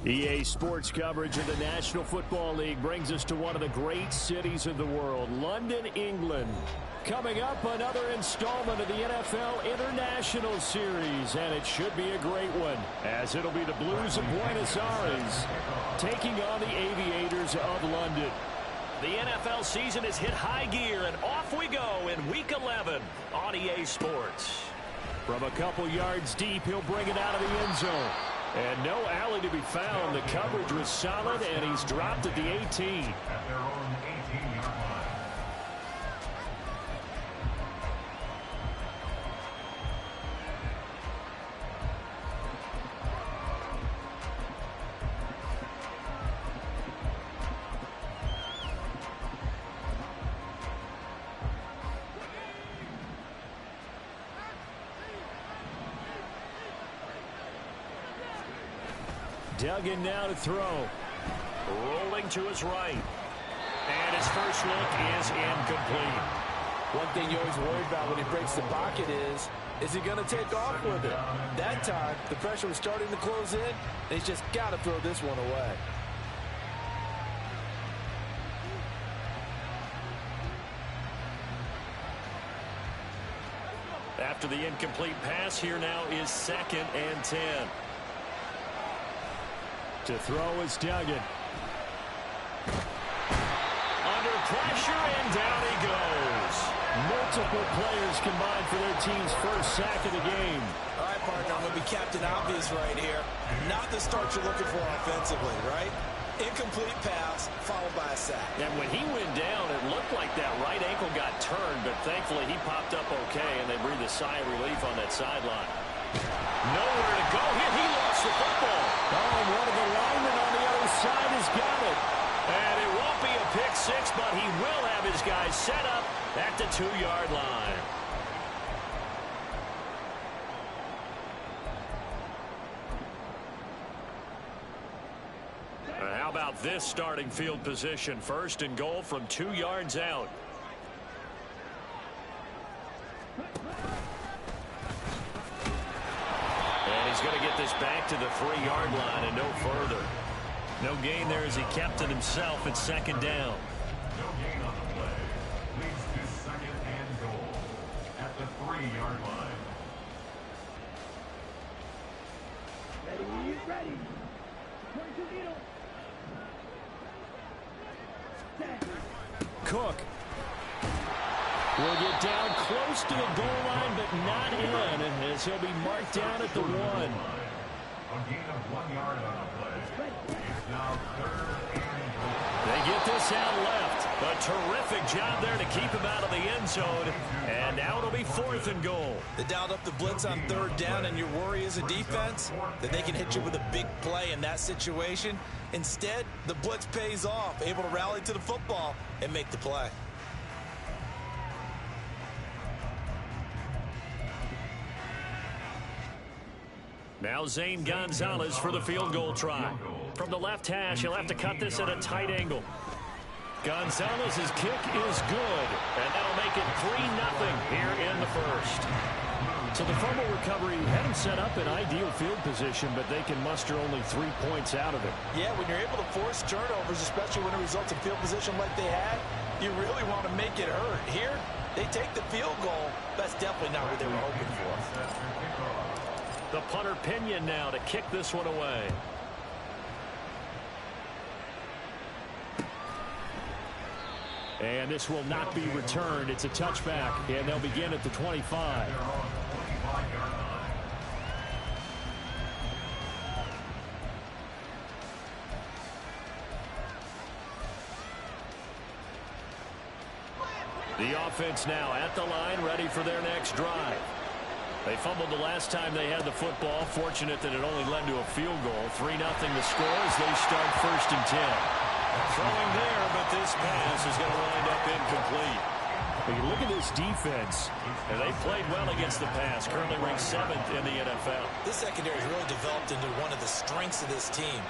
EA Sports coverage of the National Football League brings us to one of the great cities of the world, London, England. Coming up, another installment of the NFL International Series, and it should be a great one, as it'll be the Blues of Buenos Aires taking on the Aviators of London. The NFL season has hit high gear, and off we go in Week 11 on EA Sports. From a couple yards deep, he'll bring it out of the end zone. And no alley to be found. The coverage was solid, and he's dropped at the 18. At their own 18-yard line. Duggan now to throw. Rolling to his right. And his first look is incomplete. One thing you always worry about when he breaks the pocket is he going to take off with it? That time, the pressure was starting to close in, and he's just got to throw this one away. After the incomplete pass, here now is 2nd and 10. To throw is Duggan. Under pressure, and down he goes. Multiple players combined for their team's first sack of the game. All right, partner, I'm going to be Captain Obvious right here. Not the start you're looking for offensively, right? Incomplete pass, followed by a sack. And when he went down, it looked like that right ankle got turned, but thankfully he popped up okay, and they breathed a sigh of relief on that sideline. Nowhere to go here. He lost the football. Oh, and one of the linemen on the other side has got it. And it won't be a pick six, but he will have his guys set up at the 2-yard line. How about this starting field position? 1st and goal from 2 yards out. And he's going to get this back to the 3-yard line and no further. No gain there as he kept it himself at 2nd down. No gain on the play. Leads to 2nd and goal at the 3-yard line. Ready. Cook will get down close to the goal line, but not in, as he'll be marked down at the 1. A gain of 1 yard on the play. It's now 3rd and goal. They get this out left. A terrific job there to keep him out of the end zone. And now it'll be 4th and goal. They dialed up the blitz on 3rd down, and your worry as a defense that they can hit you with a big play in that situation. Instead, the blitz pays off, able to rally to the football and make the play. Now Zane Gonzalez for the field goal try. From the left hash, he'll have to cut this at a tight angle. Gonzalez's kick is good, and that'll make it 3-0 here in the first. So the fumble recovery had him set up in ideal field position, but they can muster only 3 points out of it. Yeah, when you're able to force turnovers, especially when it results in field position like they had, you really want to make it hurt. Here, they take the field goal. That's definitely not what they were hoping for. The punter Pinion now to kick this one away. And this will not be returned. It's a touchback, and they'll begin at the 25. The offense now at the line, ready for their next drive. They fumbled the last time they had the football. Fortunate that it only led to a field goal. 3-0 the score as they start 1st and 10. Throwing there, but this pass is going to wind up incomplete. But you look at this defense. And they played well against the pass. Currently ranked 7th in the NFL. This secondary has really developed into one of the strengths of this team.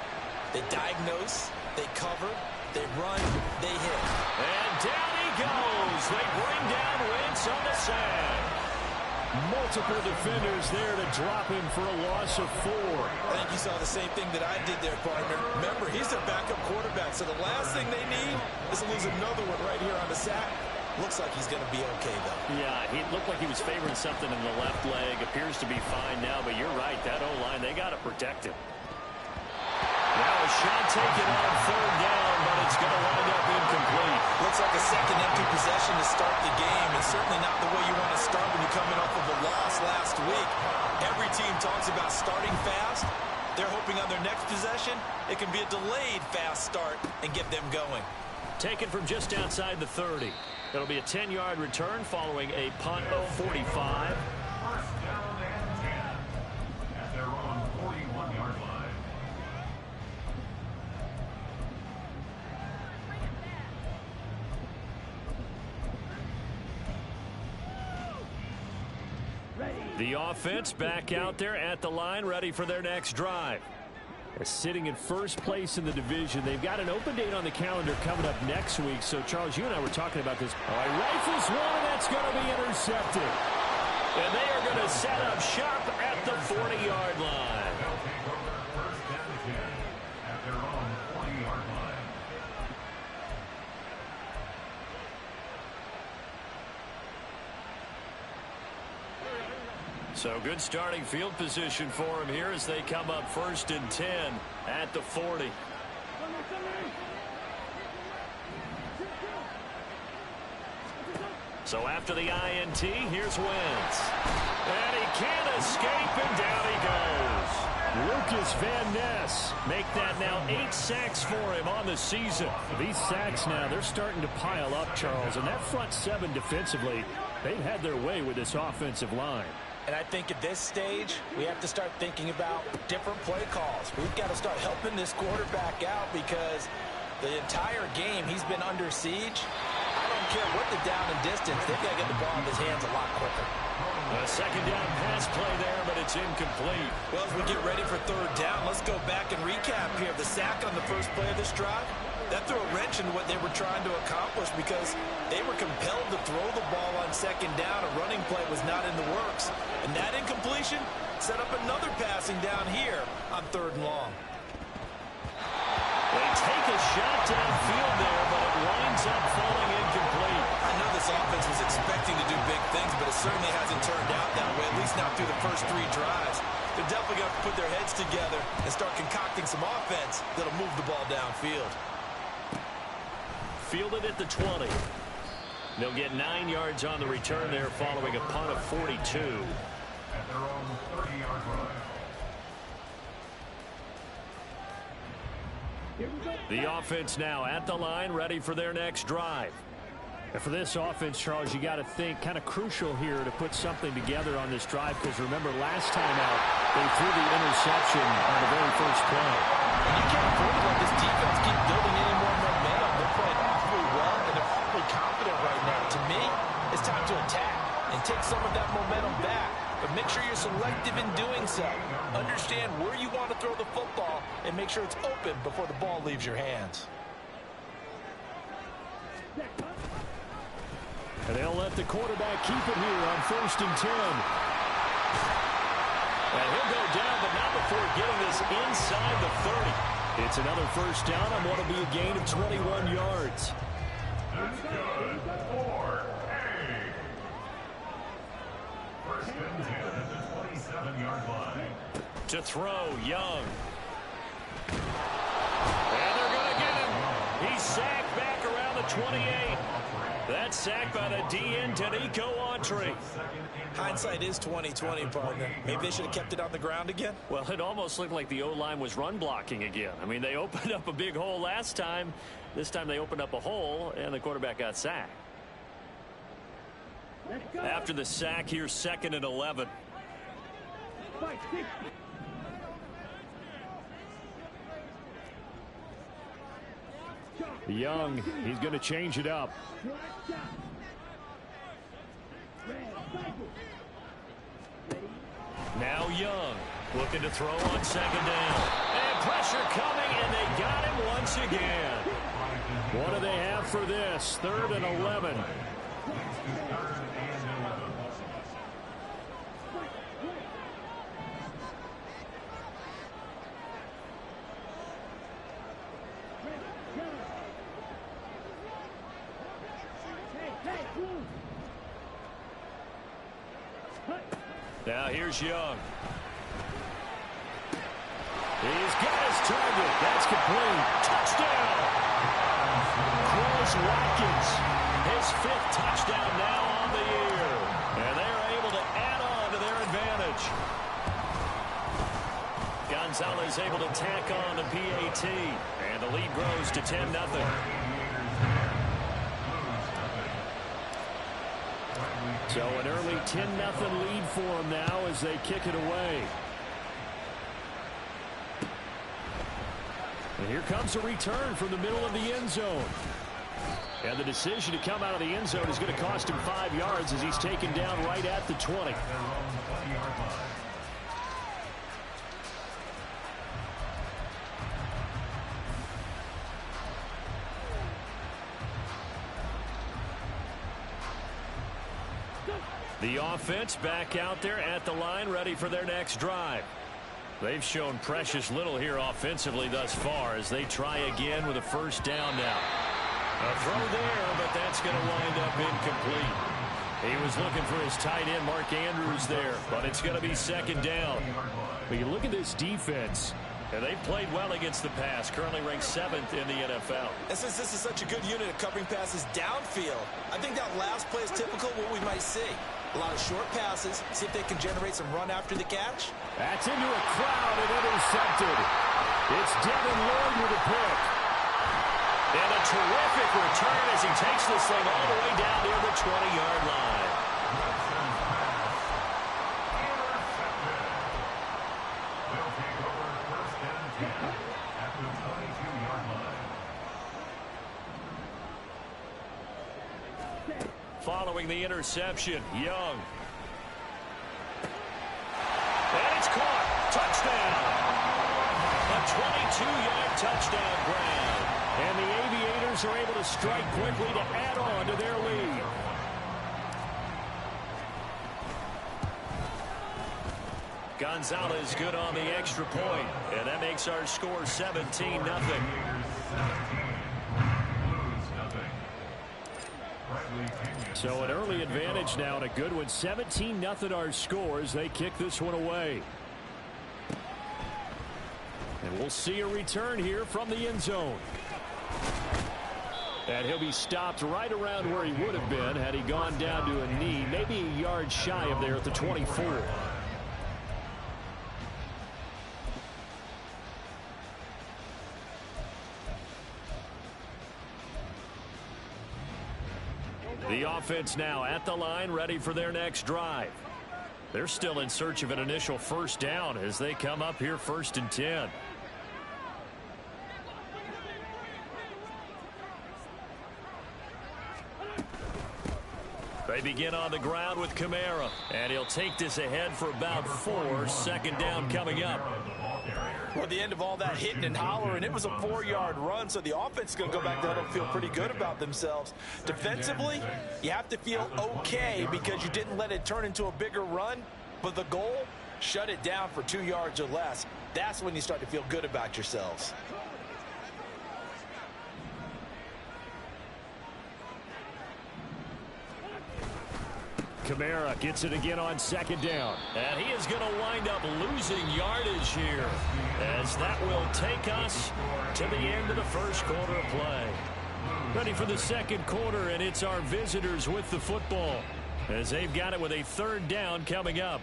They diagnose, they cover, they run, they hit. And down he goes. They bring down Wentz on the sack. Multiple defenders there to drop him for a loss of 4. I think you saw the same thing that I did there, partner. Remember, he's their backup quarterback, so the last thing they need is to lose another one right here on the sack. Looks like he's going to be okay, though. Yeah, he looked like he was favoring something in the left leg. Appears to be fine now, but you're right. That O-line, they got to protect him. Now a shot taken on 3rd down, but it's going to wind up incomplete. Looks like a second empty possession to start the game, and certainly not the way you want to start when you're coming off of a loss last week. Every team talks about starting fast. They're hoping on their next possession, it can be a delayed fast start and get them going. Taken from just outside the 30. It'll be a 10-yard return following a punt of 45. 1st down and 10 at their own 41-yard line. The offense back out there at the line, ready for their next drive. They're sitting in 1st place in the division. They've got an open date on the calendar coming up next week. So, Charles, you and I were talking about this. All right, rifles one, and that's going to be intercepted. And they are going to set up shop at the 40-yard line. They'll take over 1st down and 10 at their own 40-yard line. So good starting field position for him here as they come up 1st and 10 at the 40. So after the INT, here's Wentz. And he can't escape, and down he goes. Lucas Van Ness Make that now 8 sacks for him on the season. These sacks now, they're starting to pile up, Charles. And that front 7 defensively, they've had their way with this offensive line. And I think at this stage, we have to start thinking about different play calls. We've got to start helping this quarterback out because the entire game he's been under siege. I don't care what the down and distance, they've got to get the ball in his hands a lot quicker. A 2nd down pass play there, but it's incomplete. Well, as we get ready for 3rd down, let's go back and recap here. The sack on the first play of this drive, that threw a wrench into what they were trying to accomplish because they were compelled to throw the ball on 2nd down. A running play was not in the works. And that incompletion set up another passing down here on 3rd and long. They take a shot downfield there, but it winds up falling incomplete. I know this offense was expecting to do big things, but it certainly hasn't turned out that way, at least not through the first 3 drives. They're definitely going to put their heads together and start concocting some offense that'll move the ball downfield. Fielded at the 20. They'll get 9 yards on the return there following a punt of 42. At their own 30-yard line. The offense now at the line, ready for their next drive. And for this offense, Charles, you got to think kind of crucial here to put something together on this drive because remember last time out they threw the interception on the very first play. And you can't afford to let this defense keep building any more momentum. They're playing awfully well, and they're awfully confident right now. To me, it's time to attack and take some of that momentum back. But make sure you're selective in doing so. Understand where you want to throw the football and make sure it's open before the ball leaves your hands. And they'll let the quarterback keep it here on 1st and 10. And he'll go down, but not before getting this inside the 30. It's another 1st down on what will be a gain of 21 yards. That's good for A. 1st and 10 at the 27-yard line. To throw, Young. And they're going to get him. He's sacked back around the 28. That's sacked by the DN, Tanico Autry. Hindsight is 20/20, partner. Maybe they should have kept it on the ground again. Well, it almost looked like the O-line was run blocking again. I mean, they opened up a big hole last time. This time they opened up a hole, and the quarterback got sacked. After the sack, here's 2nd and 11. Young, he's going to change it up. Now Young looking to throw on second down. And pressure coming, and they got him once again. What do they have for this? 3rd and 11. Now here's Young. He's got his target. That's complete. Touchdown. Chris Watkins, his 5th touchdown now on the year. And they are able to add on to their advantage. Gonzalez able to tack on the PAT. And the lead grows to 10-0. So an early 10-0 lead for them now as they kick it away. And here comes a return from the middle of the end zone. And the decision to come out of the end zone is going to cost him 5 yards as he's taken down right at the 20. The offense back out there at the line, ready for their next drive. They've shown precious little here offensively thus far as they try again with a first down now. A throw there, but that's going to wind up incomplete. He was looking for his tight end, Mark Andrews, there, but it's going to be second down. But you look at this defense. And they've played well against the pass, currently ranked 7th in the NFL. And since this is such a good unit of covering passes downfield, I think that last play is typical of what we might see. A lot of short passes, see if they can generate some run after the catch. That's into a crowd and intercepted. It's Devin Lloyd with a pick. And a terrific return as he takes this thing all the way down near the 20-yard line. Following the interception, Young. And it's caught. Touchdown. A 22-yard touchdown grab. And the Aviators are able to strike quickly to add on to their lead. Gonzalez good on the extra point, and that makes our score 17-0. So an early advantage now and a good one. 17-0 our score as they kick this one away. And we'll see a return here from the end zone. And he'll be stopped right around where he would have been had he gone down to a knee, maybe a yard shy of there at the 24. The offense now at the line, ready for their next drive. They're still in search of an initial first down as they come up here 1st and 10. They begin on the ground with Kamara, and he'll take this ahead for about 4. Second down coming up. Well, at the end of all that hitting and hollering, it was a 4-yard run, so the offense is going to go back there and feel pretty good about themselves. Defensively, you have to feel okay because you didn't let it turn into a bigger run, but the goal, shut it down for 2 yards or less. That's when you start to feel good about yourselves. Kamara gets it again on second down. And he is going to wind up losing yardage here as that will take us to the end of the first quarter of play. Ready for the second quarter, and it's our visitors with the football as they've got it with a 3rd down coming up.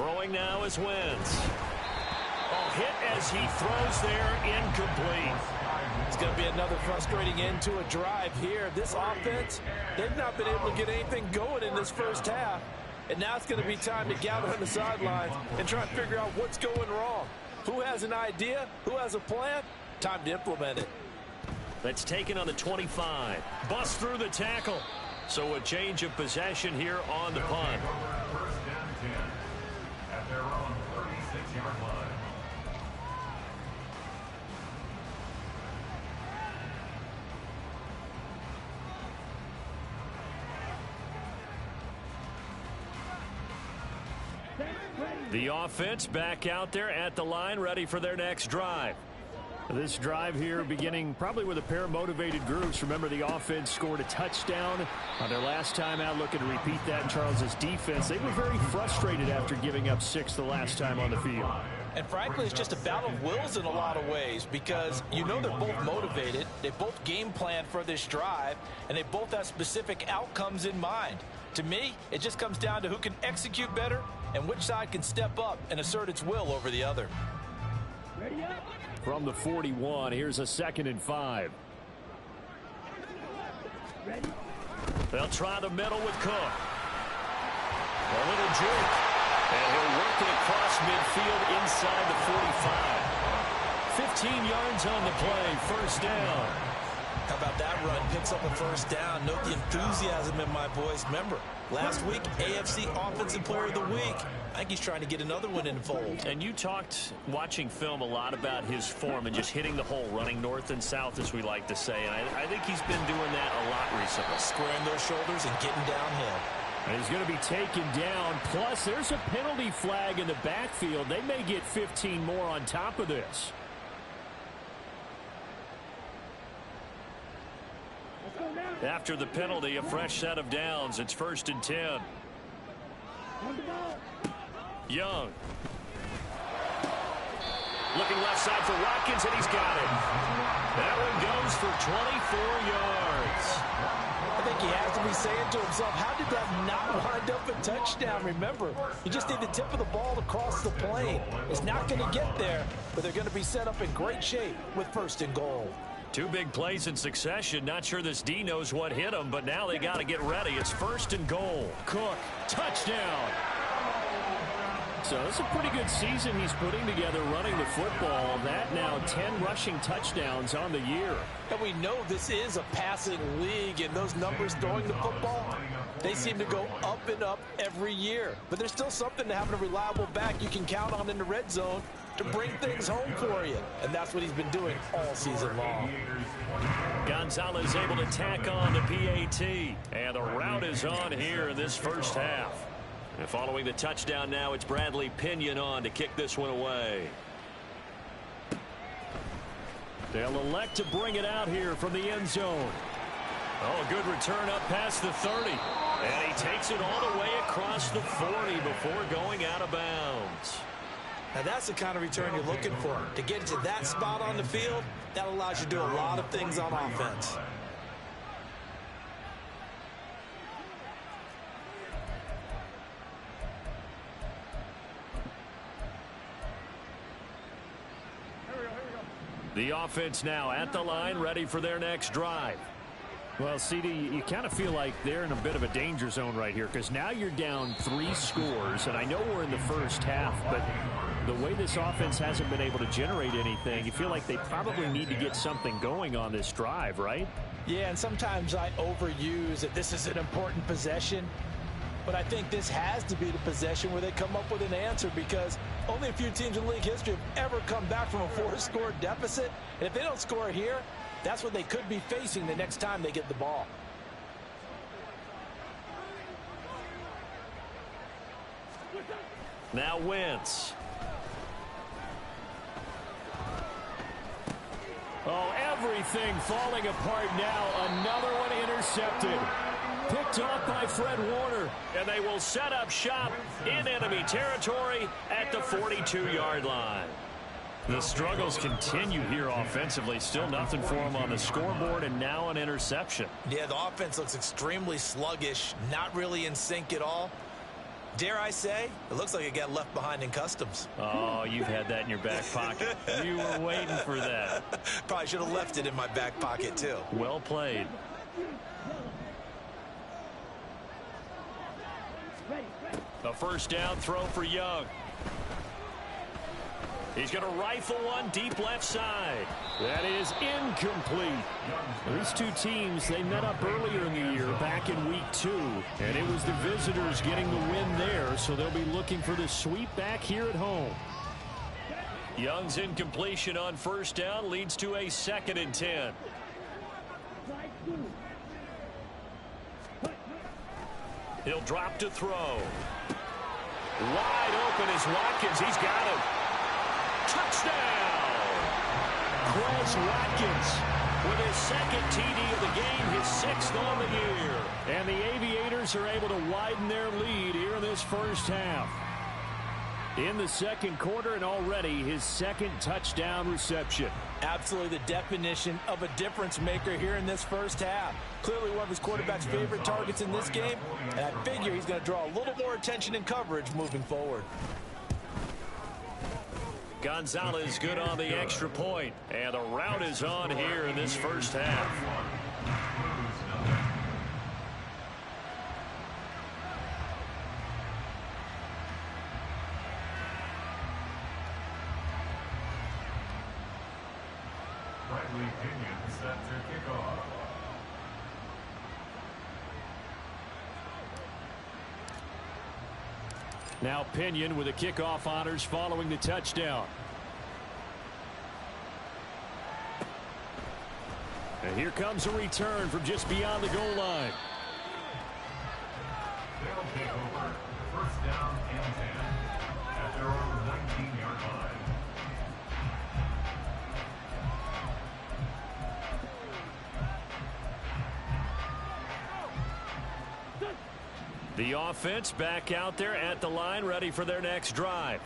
Throwing now is Wentz. Oh, hit as he throws there, incomplete. It's going to be another frustrating end to a drive here. This offense, they've not been able to get anything going in this first half. And now it's going to be time to gather on the sidelines and try and figure out what's going wrong. Who has an idea? Who has a plan? Time to implement it. That's taken on the 25. Bust through the tackle. So a change of possession here on the punt. First down 10 at their own 36-yard line. The offense back out there at the line, ready for their next drive. This drive here beginning probably with a pair of motivated groups. Remember, the offense scored a touchdown on their last time out, looking to repeat that in Charles's defense. They were very frustrated after giving up 6 the last time on the field. And frankly, it's just a battle of wills in a lot of ways because you know they're both motivated. They both game plan for this drive, and they both have specific outcomes in mind. To me, it just comes down to who can execute better and which side can step up and assert its will over the other. From the 41, here's a 2nd and 5. They'll try the middle with Cook. A little juke. And he'll work it across midfield inside the 45. 15 yards on the play, first down. How about that run? Picks up a first down. Note the enthusiasm in my voice. Remember, last week, AFC Offensive Player of the Week. I think he's trying to get another one in the fold. And you talked, watching film, a lot about his form and just hitting the hole, running north and south, as we like to say. And I think he's been doing that a lot recently. Squaring those shoulders and getting downhill. And he's going to be taken down. Plus, there's a penalty flag in the backfield. They may get 15 more on top of this. After the penalty, a fresh set of downs. It's 1st and 10. Young. Looking left side for Watkins, and he's got it. That one goes for 24 yards. I think he has to be saying to himself, how did that not wind up a touchdown? Remember, you just need the tip of the ball to cross the plane. It's not going to get there, but they're going to be set up in great shape with 1st and goal. 2 big plays in succession. Not sure this D knows what hit him, but now they got to get ready. It's 1st and goal. Cook, touchdown. So it's a pretty good season he's putting together running the football. That now 10 rushing touchdowns on the year. And we know this is a passing league, and those numbers throwing the football, they seem to go up and up every year. But there's still something to having a reliable back you can count on in the red zone to bring things home for you. And that's what he's been doing all season long. Gonzalez able to tack on the PAT. And the route is on here in this first half. And following the touchdown now, it's Bradley Pinion on to kick this one away. They'll elect to bring it out here from the end zone. Oh, good return up past the 30. And he takes it all the way across the 40 before going out of bounds. Now that's the kind of return you're looking for. To get to that spot on the field, that allows you to do a lot of things on offense. The offense now at the line, ready for their next drive. Well, CD, you kind of feel like they're in a bit of a danger zone right here because now you're down 3 scores, and I know we're in the first half, but the way this offense hasn't been able to generate anything, you feel like they probably need to get something going on this drive, right? Yeah, and sometimes I overuse that this is an important possession. But I think this has to be the possession where they come up with an answer because only a few teams in league history have ever come back from a 4-score deficit. And if they don't score here, that's what they could be facing the next time they get the ball. Now Wentz. Oh, everything falling apart now. Another one intercepted. Picked off by Fred Warner. And they will set up shop in enemy territory at the 42-yard line. The struggles continue here offensively. Still nothing for them on the scoreboard, and now an interception. Yeah, the offense looks extremely sluggish, not really in sync at all. Dare I say, it looks like it got left behind in customs. Oh, you've had that in your back pocket. You were waiting for that. Probably should have left it in my back pocket, too. Well played. A first down throw for Young. He's going to rifle one deep left side. That is incomplete. These two teams, they met up earlier in the year back in week 2. And it was the visitors getting the win there, so they'll be looking for the sweep back here at home. Young's incompletion on first down leads to a 2nd and 10. He'll drop to throw. Wide open is Watkins. He's got him. Touchdown! Quez Watkins With his 2nd TD of the game, his 6th on the year. And the Aviators are able to widen their lead here in this first half. In the second quarter, and already his 2nd touchdown reception. Absolutely the definition of a difference maker here in this first half. Clearly one of his quarterback's favorite targets in this game, and I figure he's going to draw a little more attention and coverage moving forward. Gonzalez good on the extra point, and the route is on here in this first half. Set to kick off. Now Pinion with the kickoff honors following the touchdown. And here comes a return from just beyond the goal line. They'll take over. First down and 10 at their own 19-yard line. The offense back out there at the line, ready for their next drive.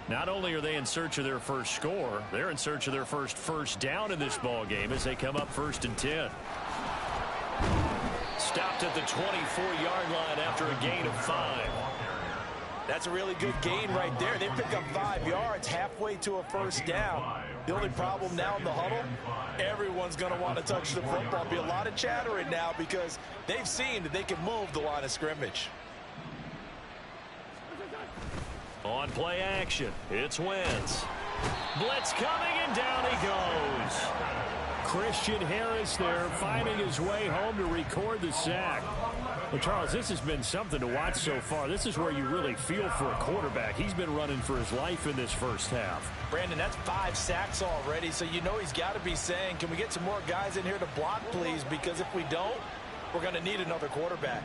Not only are they in search of their first score, they're in search of their first down in this ball game as they come up 1st and 10. Stopped at the 24-yard line after a gain of 5. That's a really good gain right there. They pick up 5 yards halfway to a first down. The only problem now in the huddle, everyone's going to want to touch the football. Be a lot of chattering now because they've seen that they can move the line of scrimmage. On play action, it's Wentz. Blitz coming, and down he goes. Christian Harris there finding his way home to record the sack. Well, Charles, this has been something to watch so far. This is where you really feel for a quarterback. He's been running for his life in this first half. Brandon, that's 5 sacks already, so you know he's got to be saying, can we get some more guys in here to block, please? Because if we don't, we're going to need another quarterback.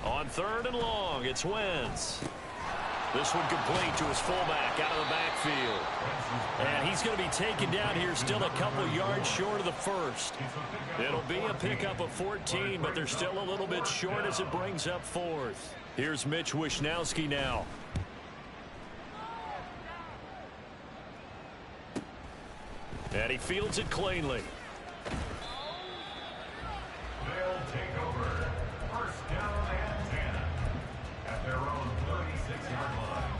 On 3rd and long, it's Wentz. This one complete to his fullback out of the backfield. And he's going to be taken down here still a couple yards short of the first. It'll be a pickup of 14, but they're still a little bit short as it brings up 4th. Here's Mitch Wishnowski now. And he fields it cleanly. They'll take over. First down and 10 at their own 36-yard line.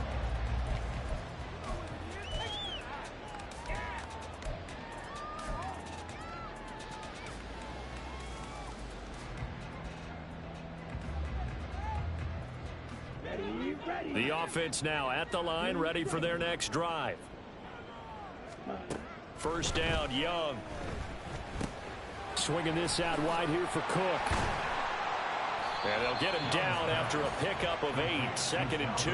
The offense now at the line, ready for their next drive. First down, Young. Swinging this out wide here for Cook. And they'll get him down after a pickup of 8, 2nd and 2.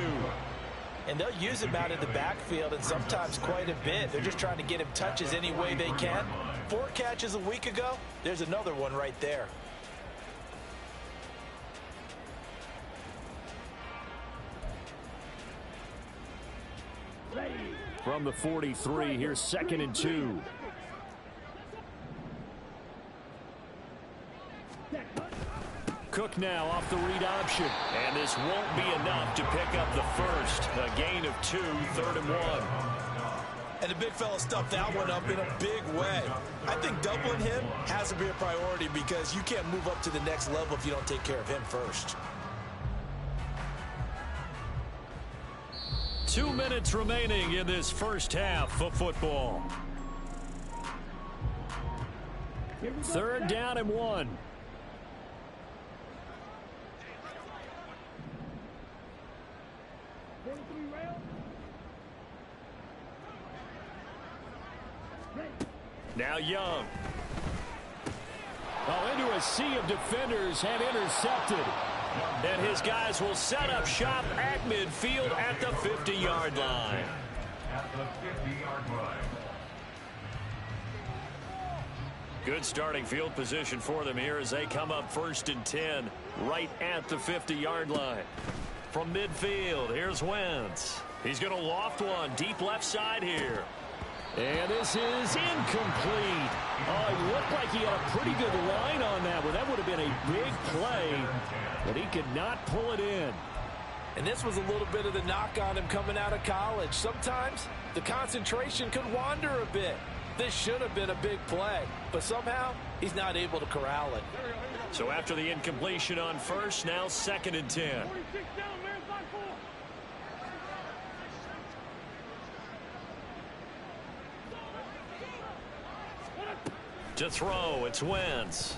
And they'll use him out in the backfield, and sometimes quite a bit. They're just trying to get him touches any way they can. 4 catches a week ago. There's another one right there. From the 43, here's 2nd and 2. Cook now off the read option. And this won't be enough to pick up the first. A gain of 2, 3rd and 1. And the big fella stuffed that one up in a big way. I think doubling him has to be a priority because you can't move up to the next level if you don't take care of him first. 2 minutes remaining in this first half of football. 3rd down and 1. Now Young. Oh, into a sea of defenders and intercepted. And his guys will set up shop at midfield at the 50-yard line. At the 50-yard line. Good starting field position for them here as they come up 1st and 10 right at the 50-yard line. From midfield, here's Wentz. He's going to loft one deep left side here. And this is incomplete. Oh, it looked like he had a pretty good line on that one. That would have been a big play, but he could not pull it in. And this was a little bit of the knock on him coming out of college. Sometimes the concentration could wander a bit. This should have been a big play, but somehow he's not able to corral it. So after the incompletion on 1st, now 2nd and 10. To throw, it's Wentz.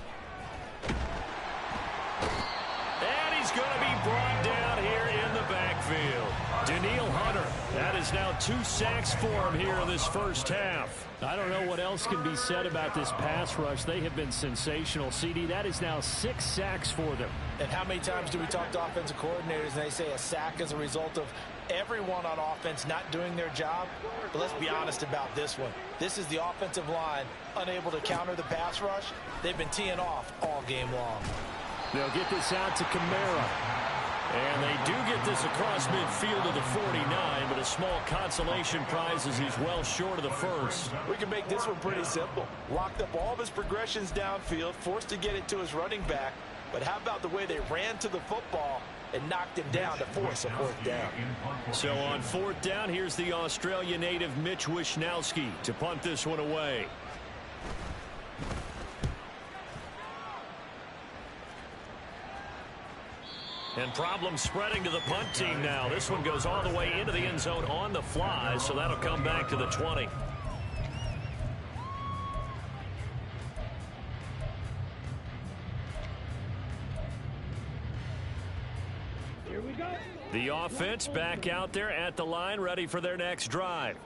And he's going to be brought down here in the backfield. Daniil Hunter, that is now 2 sacks for him here in this first half. I don't know what else can be said about this pass rush. They have been sensational, CD. That is now 6 sacks for them. And how many times do we talk to offensive coordinators and they say a sack is a result of everyone on offense not doing their job? But let's be honest about this one. This is the offensive line unable to counter the pass rush. They've been teeing off all game long. They'll get this out to Kamara. And they do get this across midfield to the 49, but a small consolation prize as he's well short of the 1st. We can make this one pretty simple. Locked up all of his progressions downfield, forced to get it to his running back. But how about the way they ran to the football and knocked him down to force a 4th down? So on 4th down, here's the Australia native Mitch Wishnowsky to punt this one away. And problems spreading to the punt team now. This one goes all the way into the end zone on the fly, so that'll come back to the 20. Here we go. The offense back out there at the line, ready for their next drive.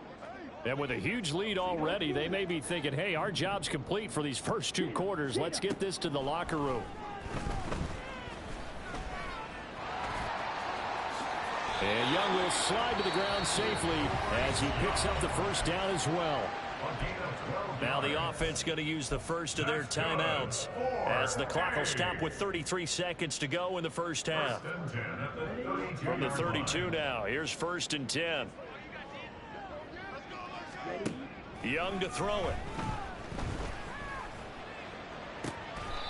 And with a huge lead already, they may be thinking, hey, our job's complete for these first 2 quarters. Let's get this to the locker room. And Young will slide to the ground safely as he picks up the 1st down as well. Now the offense going to use the first of their timeouts as the clock will stop with 33 seconds to go in the first half. From the 32 now, here's 1st and 10. Young to throw it.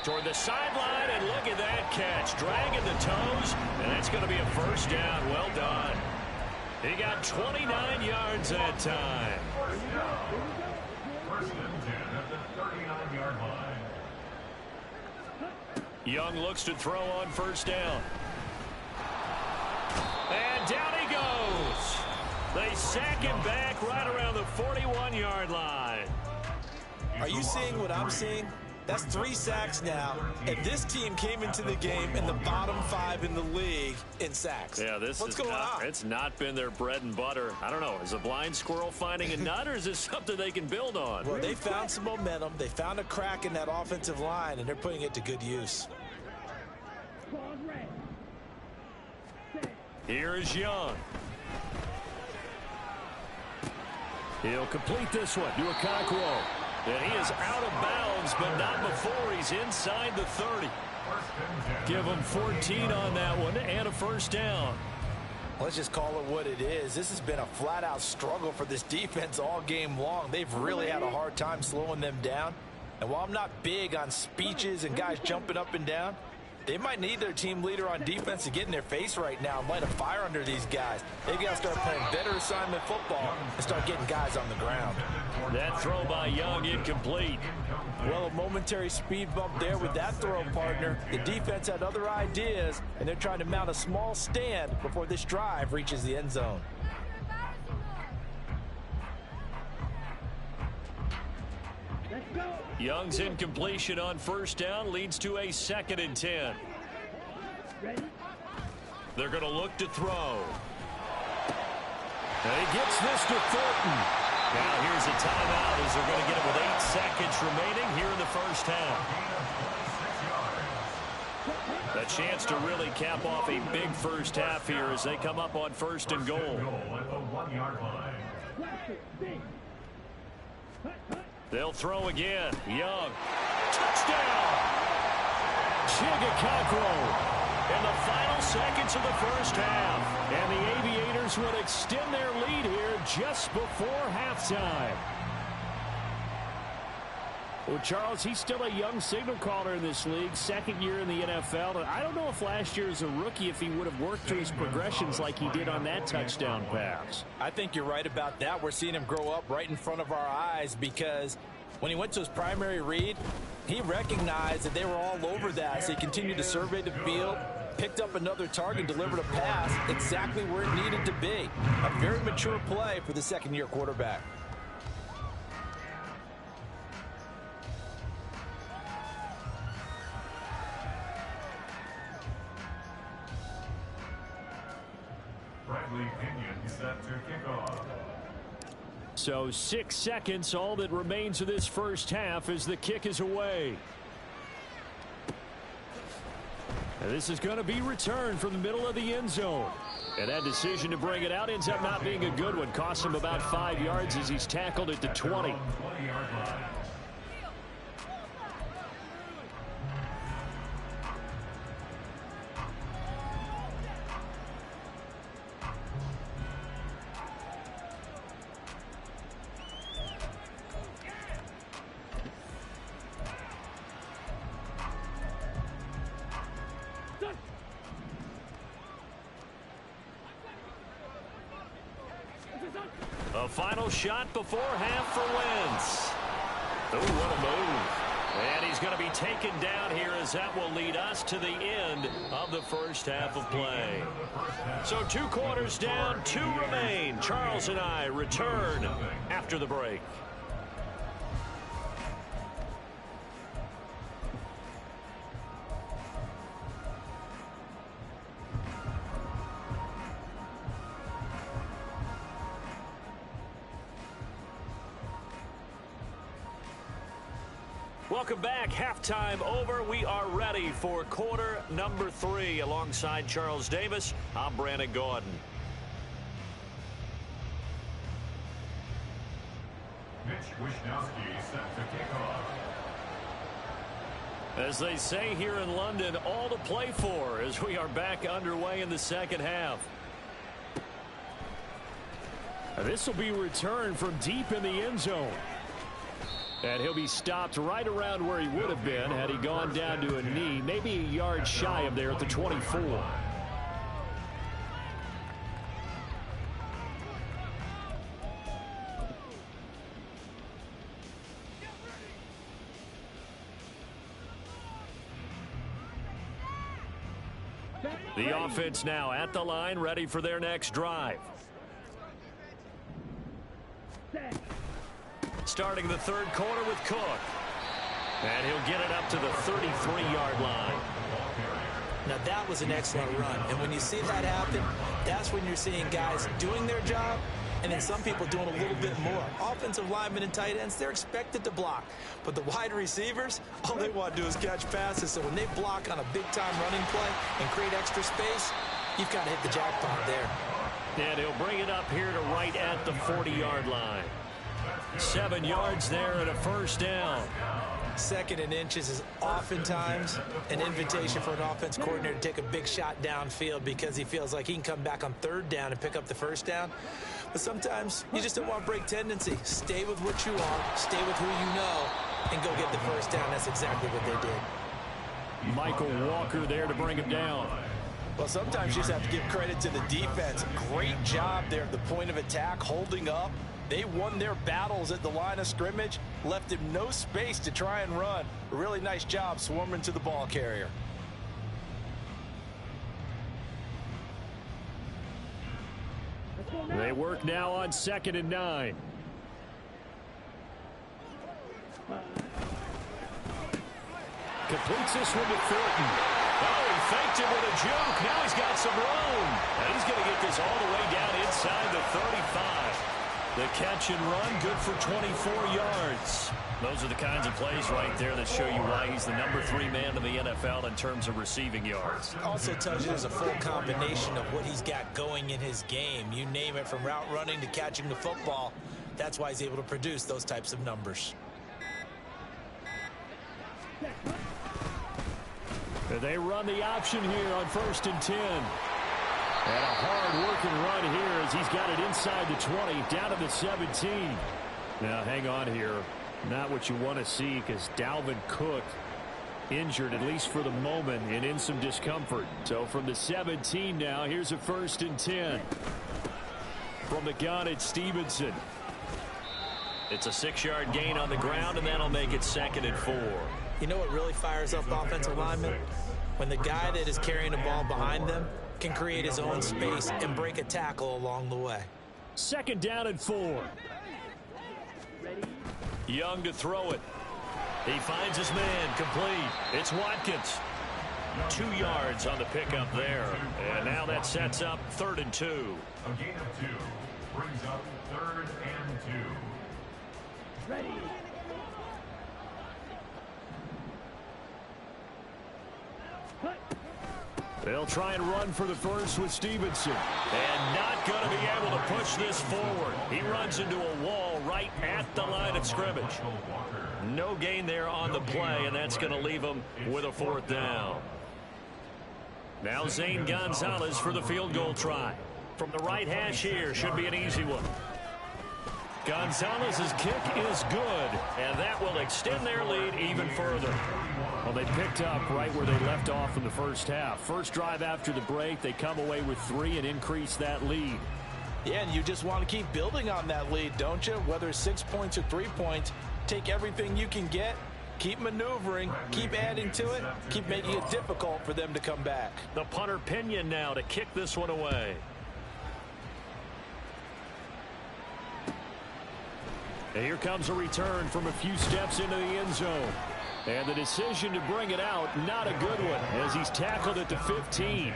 Toward the sideline, and look at that catch. Dragging the toes, and that's going to be a 1st down. Well done. He got 29 yards that time. 1st and 10 at the 39-yard line. Young looks to throw on 1st down. And down he goes. They sack him back right around the 41-yard line. Are you seeing what I'm seeing? That's 3 sacks now, and this team came into the game in the bottom 5 in the league in sacks. Yeah, what's going on? It's not been their bread and butter. I don't know. Is a blind squirrel finding a nut, or is this something they can build on? Well, they found some momentum. They found a crack in that offensive line, and they're putting it to good use. Here is Young. He'll complete this one to Okonkwo. And he is out of bounds, but not before he's inside the 30. Give him 14 on that one and a 1st down. Let's just call it what it is. This has been a flat-out struggle for this defense all game long. They've really had a hard time slowing them down. And while I'm not big on speeches and guys jumping up and down, They might need their team leader on defense to get in their face right now and light a fire under these guys. They've got to start playing better assignment football and start getting guys on the ground. That throw by Young incomplete. Well, a momentary speed bump there with that throw, partner. The defense had other ideas, and they're trying to mount a small stand before this drive reaches the end zone. Young's incompletion on first down leads to a 2nd and 10. They're going to look to throw. And he gets this to Thornton. Now here's a timeout as they're going to get it with 8 seconds remaining here in the first half. A chance to really cap off a big first half here as they come up on 1st and goal. At the 1-yard line. They'll throw again. Young. Touchdown! Chigakakro in the final seconds of the first half. And the Aviators would extend their lead here just before halftime. Well, Charles, he's still a young signal caller in this league, 2nd year in the NFL. And I don't know if last year as a rookie if he would have worked through his progressions like he did on that touchdown pass. I think you're right about that. We're seeing him grow up right in front of our eyes because when he went to his primary read, he recognized that they were all over that. So he continued to survey the field, picked up another target, delivered a pass exactly where it needed to be. A very mature play for the 2nd-year quarterback. Set to kick off. So 6 seconds, all that remains of this first half as the kick is away. And this is going to be returned from the middle of the end zone. And that decision to bring it out ends up not being a good one. Costs him about 5 yards as he's tackled at the 20. 20-yard line. A final shot before half for Wentz. Oh, what a move. And he's going to be taken down here as that will lead us to the end of the first half of play. So 2 quarters down, 2 remain. Charles and I return after the break. Welcome back. Halftime over. We are ready for quarter number 3. Alongside Charles Davis, I'm Brandon Gordon. Mitch Wishnowsky set to kick off. As they say here in London, all to play for as we are back underway in the second half. This will be returned from deep in the end zone. And he'll be stopped right around where he would have been had he gone down to a knee, maybe a yard shy of there at the 24. The offense now at the line, ready for their next drive. Starting the 3rd quarter with Cook. And he'll get it up to the 33-yard line. Now, that was an excellent run. And when you see that happen, that's when you're seeing guys doing their job and then some people doing a little bit more. Offensive linemen and tight ends, they're expected to block. But the wide receivers, all they want to do is catch passes. So when they block on a big-time running play and create extra space, you've got to hit the jackpot there. And he'll bring it up here to right at the 40-yard line. 7 yards there and a first down. 2nd and inches is oftentimes an invitation for an offense coordinator to take a big shot downfield because he feels like he can come back on 3rd down and pick up the first down. But sometimes you just don't want to break tendency. Stay with what you are, stay with who you know, and go get the first down. That's exactly what they did. Michael Walker there to bring him down. Well, sometimes you just have to give credit to the defense. Great job there at the point of attack, holding up. They won their battles at the line of scrimmage, left him no space to try and run. A really nice job swarming to the ball carrier. They work now on 2nd and 9. Completes this one to Thornton. Oh, he faked it with a juke. Now he's got some room. And he's going to get this all the way down inside the 35. The catch and run, good for 24 yards. Those are the kinds of plays right there that show you why he's the number 3 man in the NFL in terms of receiving yards. Also tells you there's a full combination of what he's got going in his game. You name it, from route running to catching the football. That's why he's able to produce those types of numbers. They run the option here on 1st and 10. And a hard-working run here as he's got it inside the 20, down to the 17. Now, hang on here. Not what you want to see, because Dalvin Cook injured, at least for the moment, and in some discomfort. So from the 17 now, here's a 1st and 10. From the gun, it's Stevenson. It's a 6-yard gain on the ground, and that'll make it 2nd and 4. You know what really fires up offensive linemen? When the guy that is carrying the ball behind them can create his own space and break a tackle along the way. 2nd down and 4. Young to throw it. He finds his man, complete. It's Watkins. 2 yards on the pickup there. And now that sets up 3rd and 2. A gain of 2 brings up 3rd and 2. Ready. They'll try and run for the first with Stevenson. And not going to be able to push this forward. He runs into a wall right at the line of scrimmage. No gain there on the play, and that's going to leave him with a 4th down. Now Zane Gonzalez for the field goal try. From the right hash here, should be an easy one. Gonzalez's kick is good, and that will extend their lead even further. Well, they picked up right where they left off in the first half. First drive after the break, they come away with 3 and increase that lead. Yeah, and you just want to keep building on that lead, don't you? Whether it's 6 points or 3 points, take everything you can get, keep maneuvering, keep adding to it, keep making it difficult for them to come back. The punter Pinion now to kick this one away. And here comes a return from a few steps into the end zone. And the decision to bring it out, not a good one, as he's tackled at the 15.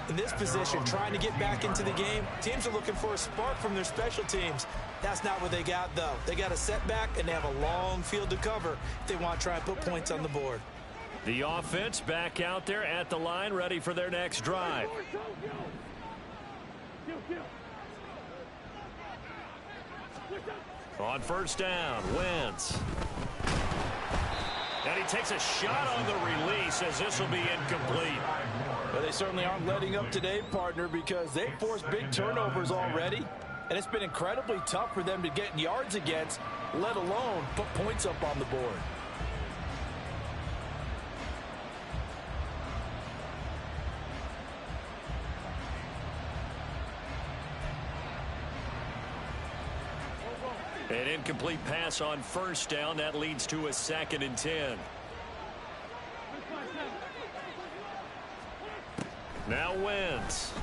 In this position, trying to get back into the game, teams are looking for a spark from their special teams. That's not what they got, though. They got a setback, and they have a long field to cover if they want to try and put points on the board. The offense back out there at the line, ready for their next drive. On 1st down, Wentz. And he takes a shot on the release as this will be incomplete. Well, they certainly aren't letting up today, partner, because they forced big turnovers already. And it's been incredibly tough for them to get yards against, let alone put points up on the board. An incomplete pass on 1st down. That leads to a 2nd and 10. Now Wentz.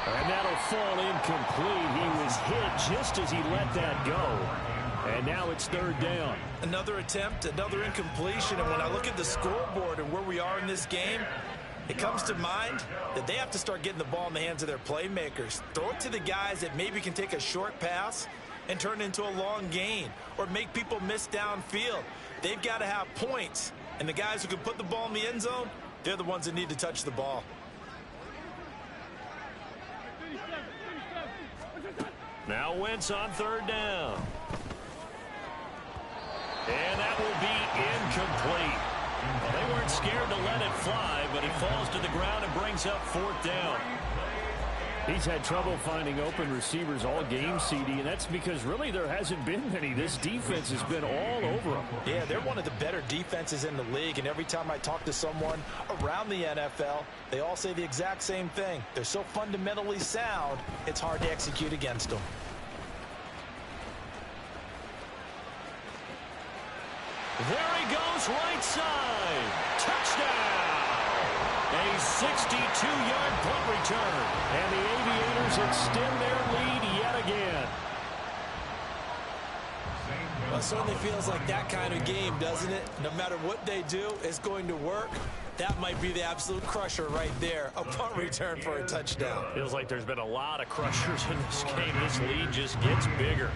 And that'll fall incomplete. He was hit just as he let that go. And now it's 3rd down. Another attempt, another incompletion. And when I look at the scoreboard and where we are in this game, it comes to mind that they have to start getting the ball in the hands of their playmakers. Throw it to the guys that maybe can take a short pass and turn it into a long gain or make people miss downfield. They've got to have points. And the guys who can put the ball in the end zone, they're the ones that need to touch the ball. Now Wentz on 3rd down. And that will be incomplete. Well, they weren't scared to let it fly, but it falls to the ground and brings up 4th down. He's had trouble finding open receivers all game, CD, and that's because really there hasn't been many. This defense has been all over him. Yeah, they're one of the better defenses in the league, and every time I talk to someone around the NFL, they all say the exact same thing. They're so fundamentally sound, it's hard to execute against them. There he goes, right side. Touchdown. A 62-yard punt return. And the Aviators extend their lead yet again. Well, it certainly feels like that kind of game, doesn't it? No matter what they do, it's going to work. That might be the absolute crusher right there. A punt return for a touchdown. Feels like there's been a lot of crushers in this game. This lead just gets bigger.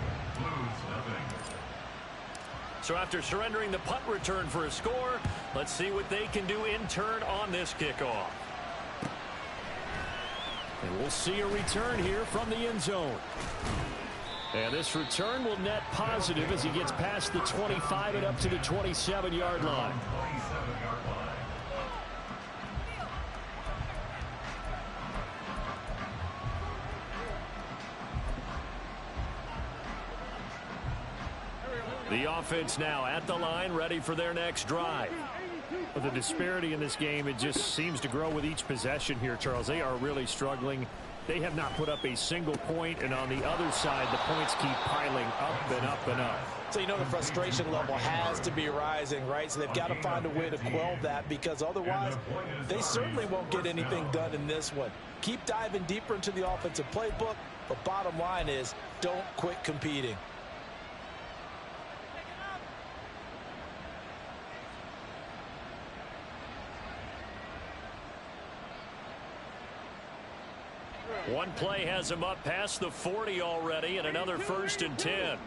So after surrendering the punt return for a score, let's see what they can do in turn on this kickoff. And we'll see a return here from the end zone. And this return will net positive as he gets past the 25 and up to the 27-yard line. The offense now at the line, ready for their next drive. But the disparity in this game, it just seems to grow with each possession here, Charles. They are really struggling. They have not put up a single point, and on the other side, the points keep piling up and up and up. So, you know, the frustration level has to be rising, right? So they've got to find a way to quell that, because otherwise they certainly won't get anything done in this one. Keep diving deeper into the offensive playbook, but bottom line is don't quit competing. One play has him up past the 40 already, and another 1st and 10.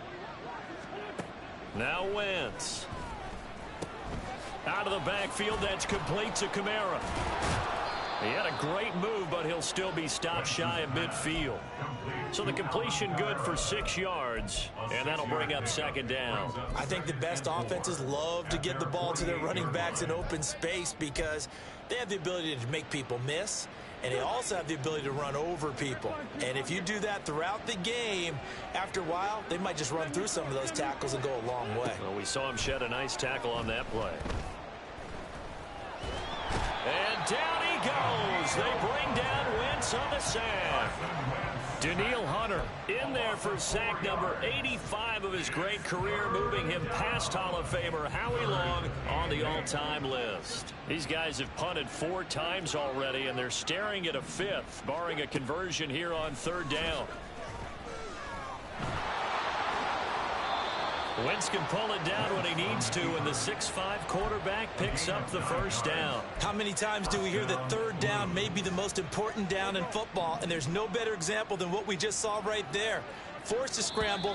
Now Wentz. Out of the backfield, that's complete to Kamara. He had a great move, but he'll still be stopped shy of midfield. So the completion good for 6 yards, and that'll bring up 2nd down. I think the best offenses love to get the ball to their running backs in open space because they have the ability to make people miss, and they also have the ability to run over people. And if you do that throughout the game, after a while, they might just run through some of those tackles and go a long way. Well, we saw him shed a nice tackle on that play. And down he goes. They bring down Wentz on the sack. Daniil Hunter in there for sack number 85 of his great career, moving him past Hall of Famer Howie Long on the all-time list. These guys have punted 4 times already, and they're staring at a 5th, barring a conversion here on 3rd down. Wentz can pull it down when he needs to, and the 6'5" quarterback picks up the 1st down. How many times do we hear that 3rd down may be the most important down in football? And there's no better example than what we just saw right there. Forced to scramble,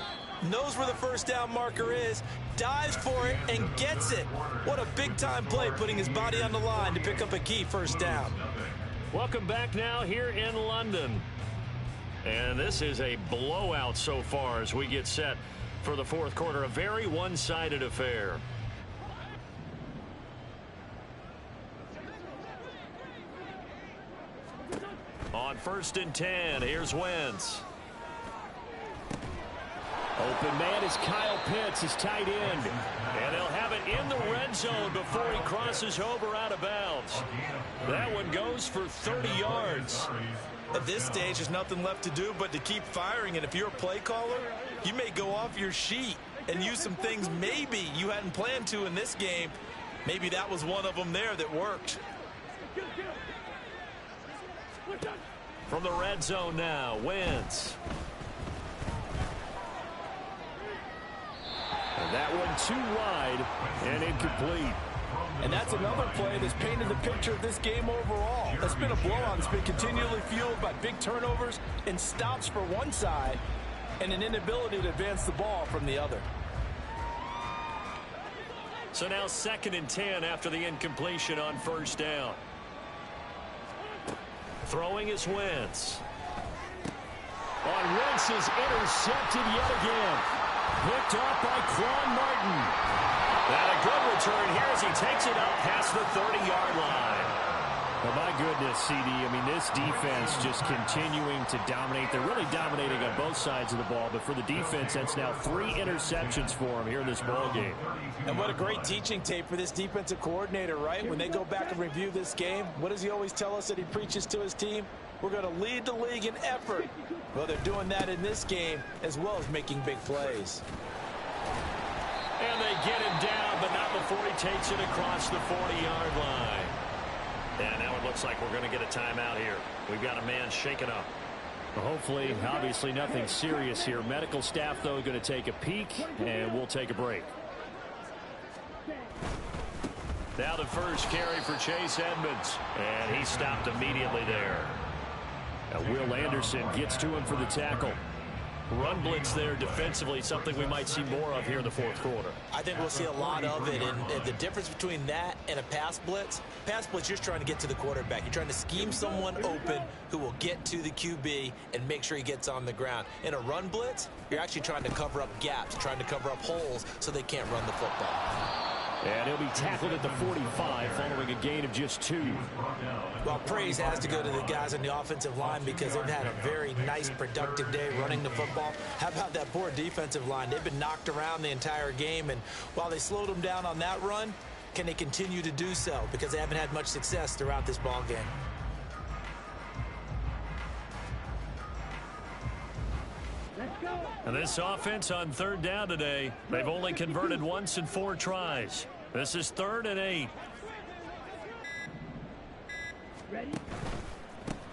knows where the 1st down marker is, dives for it, and gets it. What a big-time play, putting his body on the line to pick up a key 1st down. Welcome back now here in London. And this is a blowout so far as we get set for the 4th quarter. A very one-sided affair. On 1st and 10, here's Wentz. Open man is Kyle Pitts, his tight end. And they'll have it in the red zone before he crosses over out of bounds. That one goes for 30 yards. At this stage, there's nothing left to do but to keep firing. And if you're a play caller, you may go off your sheet and use some things maybe you hadn't planned to in this game. Maybe that was one of them there that worked. From the red zone now, Wentz. And that one too wide and incomplete. And that's another play that's painted the picture of this game overall. It's been a blowout. It's been continually fueled by big turnovers and stops for one side and an inability to advance the ball from the other. So now 2nd and 10 after the incompletion on 1st down. Throwing is Wentz. On Wentz is intercepted yet again. Picked off by Quan Martin. And a good return here as he takes it up past the 30-yard line. Well, my goodness, CD, I mean, this defense just continuing to dominate. They're really dominating on both sides of the ball, but for the defense, that's now 3 interceptions for them here in this ball game. And what a great teaching tape for this defensive coordinator, right? When they go back and review this game, what does he always tell us that he preaches to his team? We're going to lead the league in effort. Well, they're doing that in this game as well as making big plays. And they get him down, but not before he takes it across the 40-yard line. And now it looks like we're going to get a timeout here. We've got a man shaken up. Well, hopefully, obviously nothing serious here. Medical staff, though, going to take a peek, and we'll take a break. Now the first carry for Chase Edmonds. And he stopped immediately there. Now Will Anderson gets to him for the tackle. Run blitz there defensively, something we might see more of here in the fourth quarter. I think we'll see a lot of it, and the difference between that and a pass blitz, you're just trying to get to the quarterback. You're trying to scheme someone open who will get to the QB and make sure he gets on the ground. In a run blitz, you're actually trying to cover up gaps, trying to cover up holes so they can't run the football. And he'll be tackled at the 45 following a gain of just 2. Well, praise has to go to the guys on the offensive line because they've had a very nice, productive day running the football. How about that poor defensive line? They've been knocked around the entire game, and while they slowed them down on that run, can they continue to do so? Because they haven't had much success throughout this ball game. And this offense on 3rd down today, they've only converted once in 4 tries. This is 3rd and 8. Ready?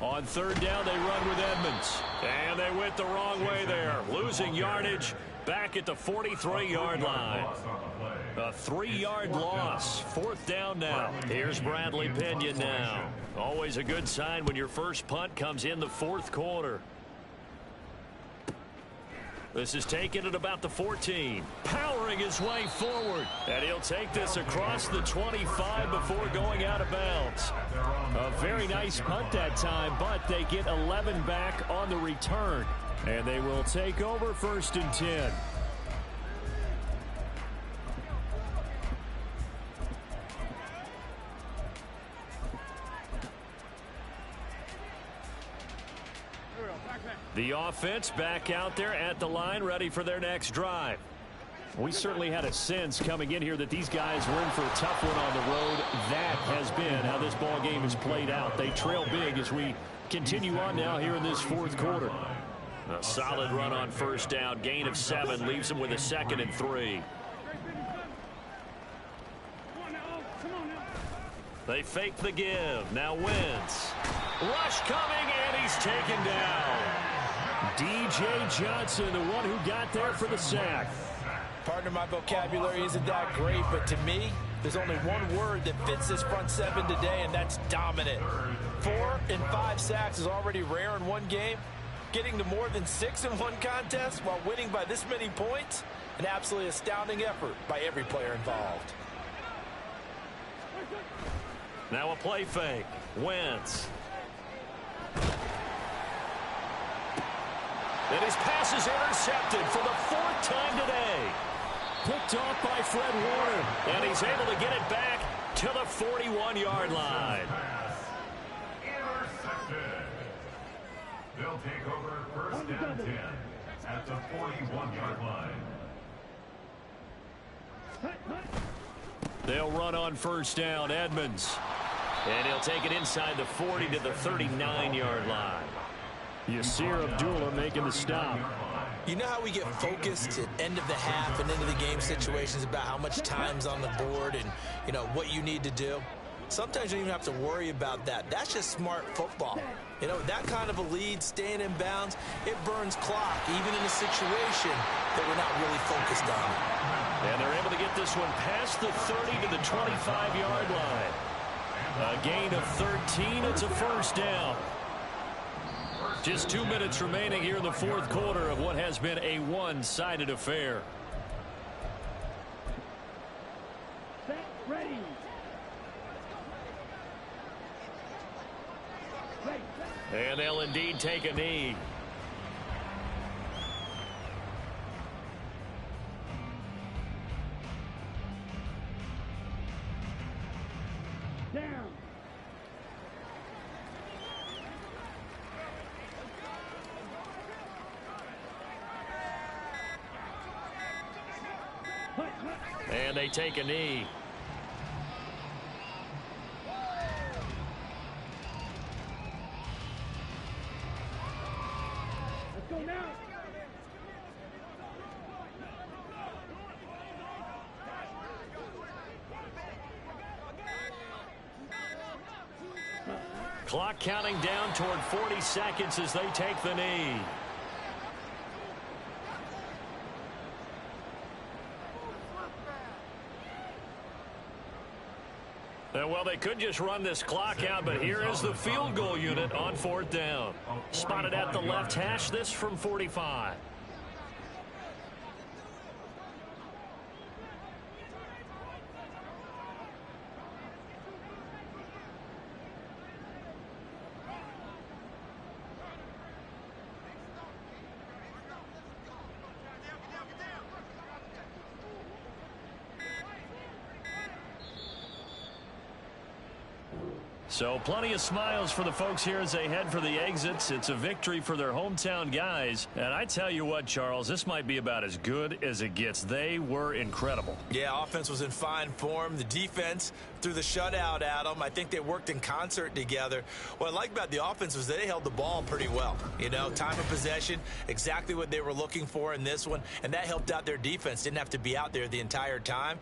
On 3rd down, they run with Edmonds. And they went the wrong way there. Losing yardage back at the 43-yard line. A 3-yard loss. 4th down now. Here's Bradley Pinion now. Always a good sign when your first punt comes in the 4th quarter. This is taken at about the 14. Powering his way forward. And he'll take this across the 25 before going out of bounds. A very nice punt that time, but they get 11 back on the return. And they will take over 1st and 10. The offense back out there at the line, ready for their next drive. We certainly had a sense coming in here that these guys were in for a tough one on the road. That has been how this ball game has played out. They trail big as we continue on now here in this 4th quarter. A solid run on 1st down. Gain of 7 leaves them with a 2nd and 3. They fake the give. Now Wentz. Rush coming, and he's taken down. DJ Johnson, the one who got there for the sack. Partner, my vocabulary isn't that great, but to me, there's only one word that fits this front 7 today, and that's dominant. 4 and 5 sacks is already rare in one game. Getting to more than 6 in one contest while winning by this many points, an absolutely astounding effort by every player involved. Now a play fake. Wentz. And his pass is intercepted for the 4th time today. Picked off by Fred Warner. And he's able to get it back to the 41-yard line. Intercepted. They'll take over 1st and 10 at the 41-yard line. They'll run on 1st down. Edmonds. And he'll take it inside the 40 to the 39-yard line. Yasir Abdullah making the stop. You know how we get focused at end of the half and into the game situations about how much time's on the board and, you know, what you need to do? Sometimes you don't even have to worry about that. That's just smart football. You know, that kind of a lead, staying in bounds, it burns clock, even in a situation that we're not really focused on. And they're able to get this one past the 30 to the 25-yard line. A gain of 13. It's a 1st down. Just 2 minutes remaining here in the 4th quarter of what has been a one-sided affair. Set, ready. And they'll indeed take a knee. Down. and they take a knee. Let's go now. Clock counting down toward 40 seconds as they take the knee. Well, they could just run this clock out, but here is the field goal unit on 4th down. Spotted at the left hash, this from 45. So plenty of smiles for the folks here as they head for the exits. It's a victory for their hometown guys. And I tell you what, Charles, this might be about as good as it gets. They were incredible. Yeah, offense was in fine form. The defense threw the shutout at them. I think they worked in concert together. What I like about the offense was they held the ball pretty well. You know, time of possession, exactly what they were looking for in this one. And that helped out their defense. Didn't have to be out there the entire time.